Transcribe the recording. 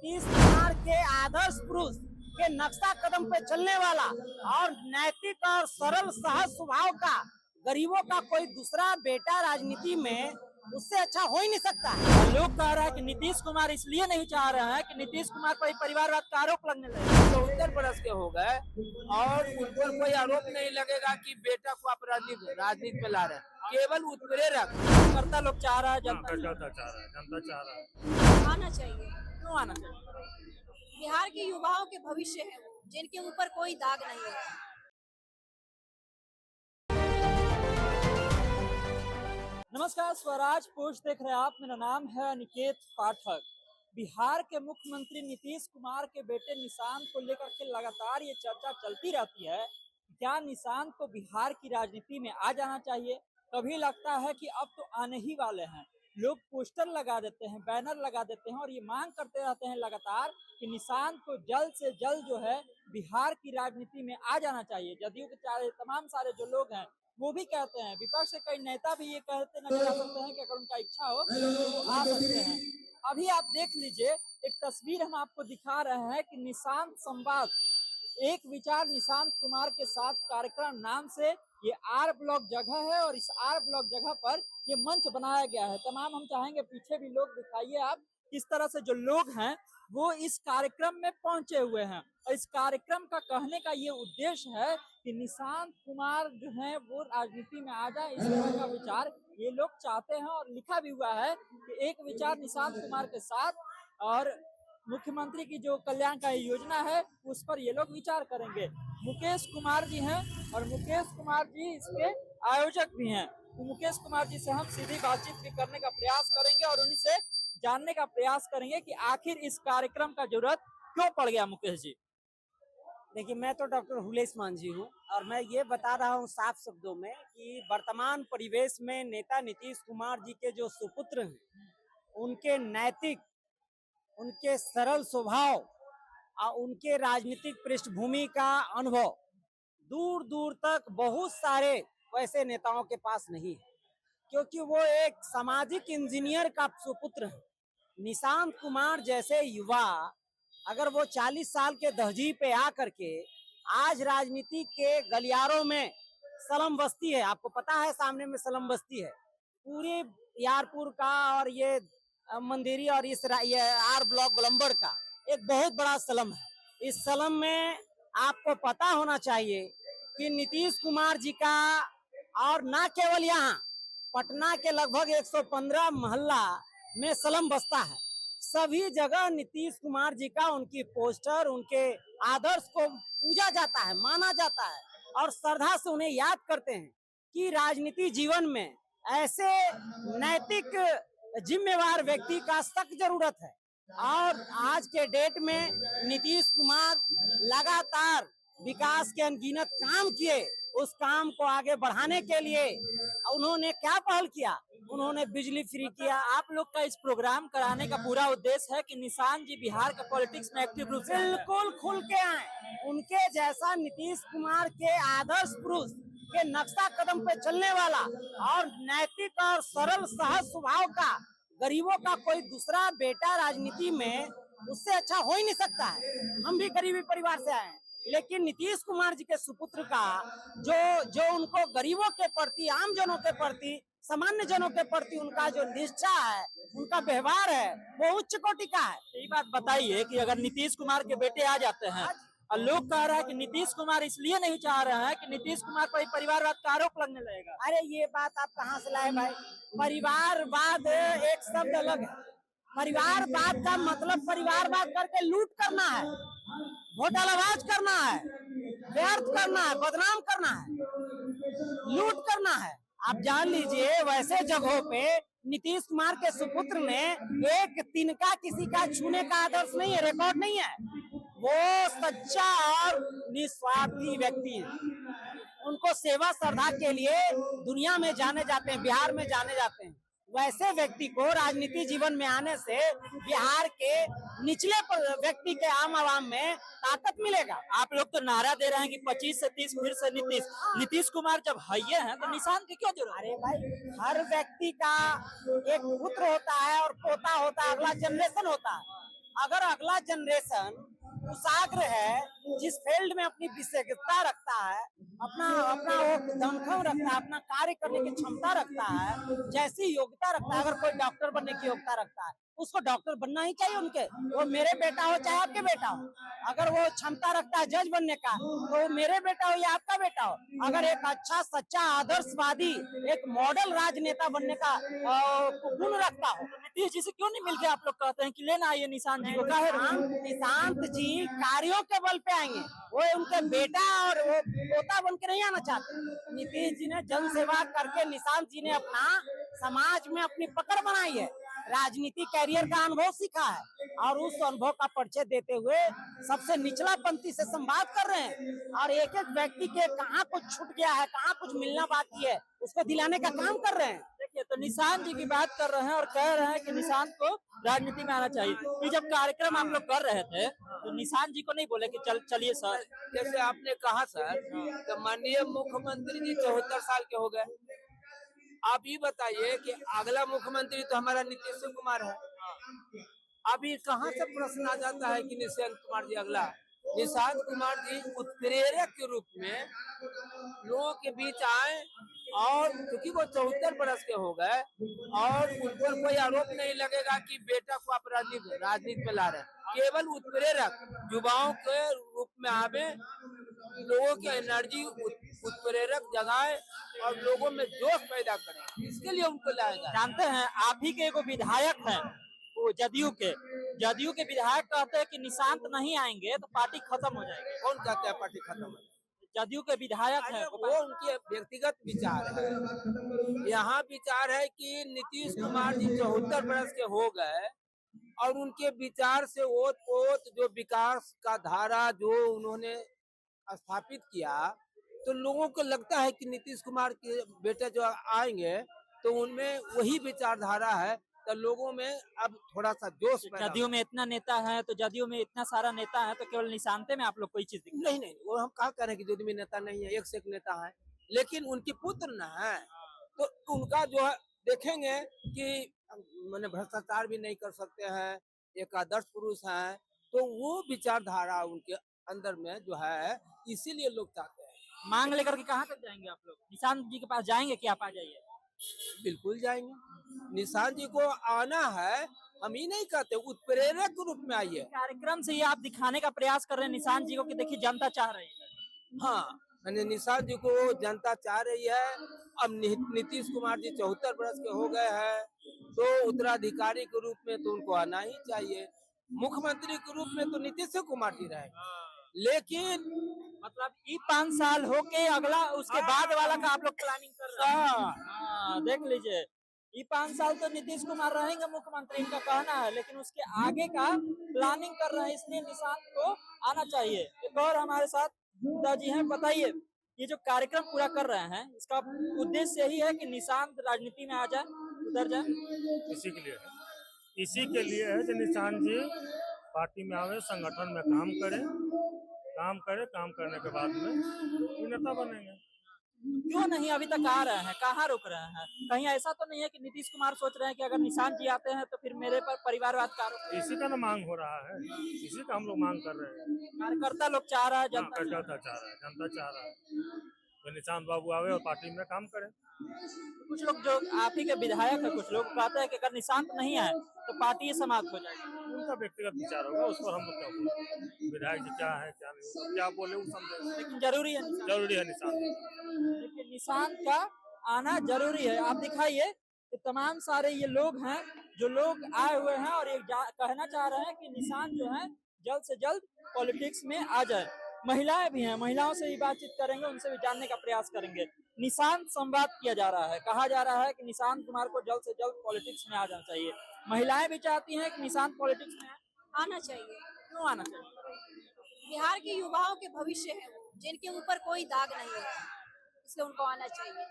नीतीश कुमार के आदर्श पुरुष के नक्शा कदम पे चलने वाला और नैतिक और सरल सहज स्वभाव का गरीबों का कोई दूसरा बेटा राजनीति में उससे अच्छा हो ही नहीं सकता है। लोग कह रहा है कि नीतीश कुमार इसलिए नहीं चाह रहे हैं कि नीतीश कुमार पर परिवारवाद का आरोप लगने लगे। 74 बरस के हो गए और उन पर कोई आरोप नहीं लगेगा कि बेटा को आप राजनीति में ला रहे हैं। केवल उत्प्रेरक करता लोग चाह रहा है, जनता चाह रहा है। आना चाहिए। क्यों आना चाहिए? बिहार के युवाओं के भविष्य है वो, जिनके ऊपर कोई दाग नहीं है। नमस्कार, स्वराज पोस्ट देख रहे हैं आप। मेरा नाम है अनिकेत पाठक। बिहार के मुख्यमंत्री नीतीश कुमार के बेटे निशांत को लेकर के लगातार ये चर्चा चलती रहती है। क्या निशांत को बिहार की राजनीति में आ जाना चाहिए? कभी लगता है कि अब तो आने ही वाले हैं। लोग पोस्टर लगा देते हैं, बैनर लगा देते हैं और ये मांग करते रहते हैं लगातार कि निशांत को जल्द से जल्द जो है बिहार की राजनीति में आ जाना चाहिए। जदयू के तमाम सारे जो लोग हैं वो भी कहते हैं, विपक्ष के कई नेता भी ये कहते नजर आ सकते हैं कि अगर उनका इच्छा हो तो आ सकते हैं। अभी आप देख लीजिए, एक तस्वीर हम आपको दिखा रहे हैं कि निशांत संवाद, एक विचार निशांत कुमार के साथ कार्यक्रम नाम से ये आर ब्लॉक जगह है और इस आर ब्लॉक जगह पर ये मंच बनाया गया है। तमाम हम चाहेंगे पीछे भी लोग दिखाइए आप, किस तरह से जो लोग हैं वो इस कार्यक्रम में पहुंचे हुए हैं। और इस कार्यक्रम का कहने का ये उद्देश्य है कि निशांत कुमार जो है वो राजनीति में आ जाए, इस तरह का विचार ये लोग चाहते हैं। और लिखा भी हुआ है कि एक विचार निशांत कुमार के साथ और मुख्यमंत्री की जो कल्याणकारी योजना है उस पर ये लोग विचार करेंगे। मुकेश कुमार जी हैं और मुकेश कुमार जी इसके आयोजक भी हैं। तो मुकेश कुमार जी से हम सीधी बातचीत भी करने का प्रयास करेंगे और उन्हीं से जानने का प्रयास करेंगे कि आखिर इस कार्यक्रम का जरूरत क्यों पड़ गया। मुकेश जी, देखिए, मैं तो डॉक्टर हुलेस मांझी हूँ और मैं ये बता रहा हूँ साफ शब्दों में कि वर्तमान परिवेश में नेता नीतीश कुमार जी के जो सुपुत्र हैं, उनके नैतिक, उनके सरल स्वभाव और उनके राजनीतिक पृष्ठभूमि का अनुभव दूर दूर तक बहुत सारे वैसे नेताओं के पास नहीं है, क्योंकि वो एक सामाजिक इंजीनियर का सुपुत्र है। निशांत कुमार जैसे युवा अगर वो 40 साल के दहजी पे आ करके आज राजनीति के गलियारों में सलम बस्ती है, आपको पता है सामने में सलम बस्ती है, पूरे यारपुर का और ये मंदिरी और ये आर ब्लॉक गोलंबर का एक बहुत बड़ा सलम है। इस सलम में आपको पता होना चाहिए कि नीतीश कुमार जी का और ना केवल यहाँ पटना के लगभग 115 मोहल्ला में सलम बसता है। सभी जगह नीतीश कुमार जी का, उनकी पोस्टर, उनके आदर्श को पूजा जाता है, माना जाता है और श्रद्धा से उन्हें याद करते हैं कि राजनीति जीवन में ऐसे नैतिक जिम्मेवार व्यक्ति का सख्त जरूरत है। और आज के डेट में नीतीश कुमार लगातार विकास के अनगिनत काम किए। उस काम को आगे बढ़ाने के लिए उन्होंने क्या पहल किया? उन्होंने बिजली फ्री किया। आप लोग का इस प्रोग्राम कराने का पूरा उद्देश्य है कि निशांत जी बिहार का पॉलिटिक्स में एक्टिव रूप से बिल्कुल खुल के आए। उनके जैसा नीतीश कुमार के आदर्श पुरुष के नक्शा कदम पे चलने वाला और नैतिक और सरल सहज स्वभाव का गरीबों का कोई दूसरा बेटा राजनीति में उससे अच्छा हो ही नहीं सकता है। हम भी गरीबी परिवार से आए हैं, लेकिन नीतीश कुमार जी के सुपुत्र का जो उनको गरीबों के प्रति, आम जनों के प्रति, सामान्य जनों के प्रति उनका जो निष्ठा है, उनका व्यवहार है, वो उच्च कोटि का है। ये बात बताइए कि अगर नीतीश कुमार के बेटे आ जाते हैं और लोग कह रहा है कि नीतीश कुमार इसलिए नहीं चाह रहे हैं कि नीतीश कुमार पर परिवारवाद का आरोप लगने लगेगा। अरे ये बात आप कहाँ से लाए भाई? परिवारवाद एक शब्द अलग है। परिवारवाद का मतलब परिवारवाद करके लूट करना है, घोटालाबाज करना है, व्यर्थ करना है, बदनाम करना है, लूट करना है। आप जान लीजिए, वैसे जगहों पे नीतीश कुमार के सुपुत्र ने एक तिनका किसी का छूने का आदर्श नहीं है, रिकॉर्ड नहीं है। वो सच्चा और निस्वार्थी व्यक्ति है। उनको सेवा श्रद्धा के लिए दुनिया में जाने जाते हैं, बिहार में जाने जाते हैं। वैसे व्यक्ति को राजनीति जीवन में आने से बिहार के निचले व्यक्ति के आम आवाम में ताकत मिलेगा। आप लोग तो नारा दे रहे हैं कि 25 से 30 फिर से नीतीश कुमार जब हइये हैं तो निशांत की क्यों जरूरत? अरे भाई, हर व्यक्ति का एक पुत्र होता है और पोता होता है, अगला जनरेशन होता है। अगर अगला जनरेशन कुशाग्र है, जिस फील्ड में अपनी विशेषज्ञता रखता है, अपना अपना वो दमखम रखता है, अपना कार्य करने की क्षमता रखता है, जैसी योग्यता रखता है, अगर कोई डॉक्टर बनने की योग्यता रखता है, उसको डॉक्टर बनना ही चाहिए। उनके वो मेरे बेटा हो चाहे आपके बेटा हो, अगर वो क्षमता रखता है जज बनने का, तो वो मेरे बेटा हो या आपका बेटा हो, अगर एक अच्छा सच्चा आदर्शवादी एक मॉडल राजनेता बनने का गुण रखता हो। नीतीश जी से क्यों नहीं मिलके आप लोग कहते हैं कि लेना आइए निशांत जी को? निशांत जी कार्यों के बल पे आएंगे, वो उनके बेटा और वो पोता बन के नहीं आना चाहते। नीतीश जी ने जन सेवा करके निशांत जी ने अपना समाज में अपनी पकड़ बनाई है, राजनीति कैरियर का अनुभव सीखा है और उस अनुभव का परिचय देते हुए सबसे निचला पंक्ति से संवाद कर रहे हैं और एक एक व्यक्ति के कहाँ कुछ छूट गया है, कहाँ कुछ मिलना बाकी है, उसको दिलाने का काम कर रहे हैं। देखिए, तो निशांत जी की बात कर रहे हैं और कह रहे हैं कि निशांत को राजनीति में आना चाहिए। कि जब कार्यक्रम आप लोग कर रहे थे तो निशांत जी को नहीं बोले कि चलिए सर? जैसे आपने कहा सर, तो माननीय मुख्यमंत्री जी 74 साल के हो गए। आप ये बताइए कि अगला मुख्यमंत्री तो हमारा नीतीश कुमार है। अभी कहाँ से प्रश्न आ जाता है कि निशांत कुमार जी अगला? निशांत कुमार जी उत्प्रेरक के रूप में लोगों के बीच आए और क्योंकि वो 74 बरस के हो गए और उन पर कोई आरोप नहीं लगेगा कि बेटा को आप राजनीति में ला रहे हैं। केवल उत्प्रेरक युवाओं के रूप में आवे, लोगों की एनर्जी उत्प्रेरक जगाए और लोगों में जोश पैदा करें, इसके लिए उनको लाया जाए। जानते हैं आप ही के एगो विधायक है, वो जदयू के विधायक कहते हैं कि निशांत नहीं आएंगे तो पार्टी खत्म हो जाएगी। कौन कहते हैं पार्टी खत्म हो जाएगी? जदयू के विधायक है, वो उनके व्यक्तिगत विचार है। यहाँ विचार है कि नीतीश कुमार जी 74 बरस के हो गए और उनके विचार से ओत पोत जो विकास का धारा जो उन्होंने स्थापित किया, तो लोगों को लगता है कि नीतीश कुमार के बेटे जो आएंगे तो उनमें वही विचारधारा है, तो लोगों में अब थोड़ा सा जोश। जदयू में इतना नेता है तो जदयू में इतना सारा नेता है तो केवल निशांते में आप लोग कोई चीज नहीं, वो हम कहा कह रहे हैं कि जदयू में नेता नहीं है, एक से एक नेता है, लेकिन उनके पुत्र न है तो उनका जो है देखेंगे कि मैंने भ्रष्टाचार भी नहीं कर सकते हैं, एक आदर्श पुरुष हैं, तो वो विचारधारा उनके अंदर में जो है, इसीलिए लोग चाहते हैं। मांग लेकर के कहाँ तक जाएंगे आप लोग? निशांत जी के पास जाएंगे कि आप आ जाइए? बिल्कुल जाएंगे। निशांत जी को आना है, हम ही नहीं कहते, उत्प्रेरक के रूप में आइए। कार्यक्रम से ये आप दिखाने का प्रयास कर रहे हैं निशांत जी को कि देखिए जनता चाह रही है। हाँ, निशांत जी को जनता चाह रही है। अब नीतीश कुमार जी 74 बरस के हो गए हैं, तो उत्तराधिकारी के रूप में तो उनको आना ही चाहिए। मुख्यमंत्री के रूप में तो नीतीश कुमार जी रहेंगे, लेकिन मतलब ये 5 साल होके अगला उसके बाद वाला का आप लोग प्लानिंग कर रहे हैं। देख लीजिए, ये 5 साल तो नीतीश कुमार रहेंगे मुख्यमंत्री, इनका कहना है, लेकिन उसके आगे का प्लानिंग कर रहे हैं, इसलिए निशांत को आना चाहिए। एक और हमारे साथ जी हैं, बताइए ये जो कार्यक्रम पूरा कर रहे हैं इसका उद्देश्य यही है कि निशांत राजनीति में आ जाए, उतर जाए? इसी के लिए है कि निशांत जी पार्टी में आवे, संगठन में काम करने के बाद में नेता बनेंगे। क्यों नहीं अभी तक आ रहे हैं? कहाँ रुक रहे हैं? कहीं ऐसा तो नहीं है कि नीतीश कुमार सोच रहे हैं कि अगर निशांत जी आते हैं तो फिर मेरे पर परिवारवाद का आरोप? इसी का ना मांग हो रहा है, इसी का हम लोग मांग कर रहे हैं। कार्यकर्ता लोग चाह रहा है, जनता चाह रहा है तो निशांत बाबू आवे और पार्टी में काम करे। कुछ लोग जो आप ही के विधायक है, कुछ लोग कहते हैं कि अगर निशांत नहीं आए तो पार्टी समाप्त हो जाएगी। उनका व्यक्तिगत विचार होगा, उस पर हम लोग क्या बोले, विधायक जी क्या है क्या नहीं, क्या बोले वो समझे, लेकिन जरूरी है निशांत। लेकिन निशांत का आना जरूरी है। आप दिखाइए कि तमाम सारे ये लोग हैं जो लोग आए हुए हैं और ये कहना चाह रहे हैं कि निशांत जो है जल्द से जल्द पॉलिटिक्स में आ जाए। महिलाएं भी हैं, महिलाओं से भी बातचीत करेंगे, उनसे भी जानने का प्रयास करेंगे। निशांत संवाद किया जा रहा है, कहा जा रहा है कि निशांत कुमार को जल्द से जल्द पॉलिटिक्स में आ जाना चाहिए। महिलाएं भी चाहती हैं कि निशांत पॉलिटिक्स में आना चाहिए। क्यों आना चाहिए? बिहार के युवाओं के भविष्य है वो, जिनके ऊपर कोई दाग नहीं है, इसलिए उनको आना चाहिए।